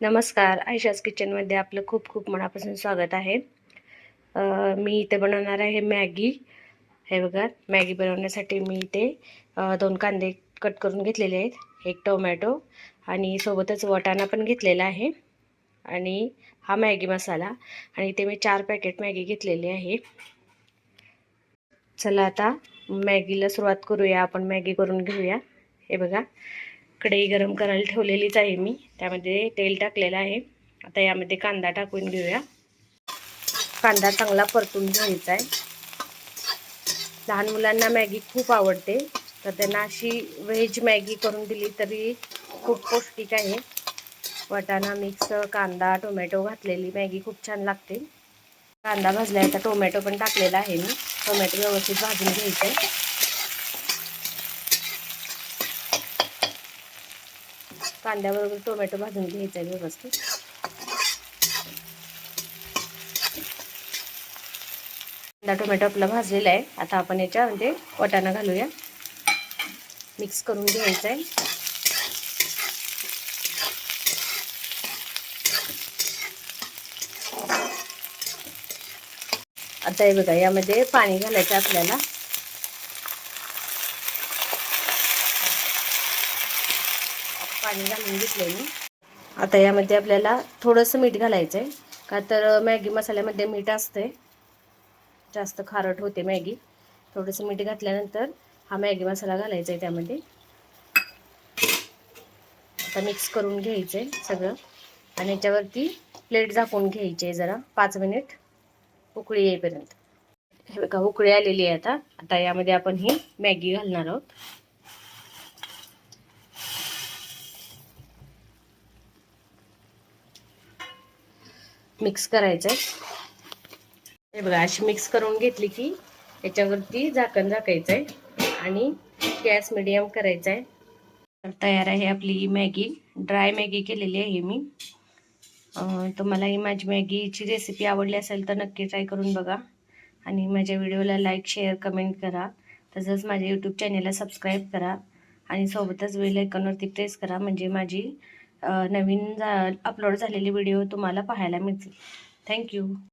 नमस्कार, आयशास किचनमध्ये आपलं खूप खूप मनापासून स्वागत आहे. मी इथे बनवणार आहे मॅगी. हे बघा, मॅगी बनवण्यासाठी मी इथे 2 कांदे कट करून घेतलेले आहेत, 1 टोमॅटो आणि सोबतच वाटाणा पण घेतलेला आहे आणि हा मॅगी मसाला आणि इथे मी 4 पॅकेट मॅगी घेतलेली आहे. चला आता मॅगीला सुरुवात करूया. आपण मॅगी करून घेऊया. हे बघा, कढई गरम करायला ठेवलेलीच आहे मी. त्यामध्ये तेल टाकलेलं आहे. आता यामध्ये कांदा टाकून घेऊया. कांदा चांगला परतून घ्यायचा आहे. लहान मुलांना मॅगी खूप आवडते, तर त्यांना अशी व्हेज मॅगी करून दिली तरी खूप पौष्टिक आहे. वाटाणा मिक्स कांदा टोमॅटो घातलेली मॅगी खूप छान लागते. कांदा भाजला, आता टोमॅटो पण टाकलेला आहे मी. टोमॅटो व्यवस्थित भाजून घ्यायचं आहे. कांद्याबरोबर टोमॅटो भाजून घ्यायचा आहे व्यवस्थित. कांदा टोमॅटो आपला भाजलेला आहे. आता आपण याच्यामध्ये वाटाणा घालूया. मिक्स करून घ्यायचं आहे. आता हे बघा, यामध्ये पाणी घालायचं आपल्याला. पाणी घालून घेतलंय मी. आता यामध्ये आपल्याला थोडंसं मीठ घालायचं आहे, का तर मॅगी मसाल्यामध्ये मीठ असते, जास्त खारट होते मॅगी. थोडंसं मीठ घातल्यानंतर हा मॅगी मसाला घालायचा आहे त्यामध्ये. आता मिक्स करून घ्यायचं आहे सगळं आणि याच्यावरती प्लेट झाकून घ्यायची आहे जरा 5 मिनिट उकळी येईपर्यंत. हे बघा, उकळी आलेली आहे. आता यामध्ये आपण ही मॅगी घालणार आहोत. मिक्स करायचं आहे. हे बघा, अशी मिक्स करून घेतली की याच्यावरती झाकण झाकायचं आहे आणि गॅस मिडियम करायचा आहे. तयार आहे आपली मॅगी. ड्राय मॅगी केलेली आहे मी. तुम्हाला ही माझी मॅगीची रेसिपी आवडली असेल तर नक्की ट्राय करून बघा आणि माझ्या व्हिडिओला लाईक शेअर कमेंट करा. तसंच माझ्या यूट्यूब चॅनेलला सबस्क्राईब करा आणि सोबतच बेल आयकॉनवरती प्रेस करा, म्हणजे माझी नवीन अपलोड झालेली व्हिडिओ तुम्हाला पाहायला मिळतील. थँक्यू.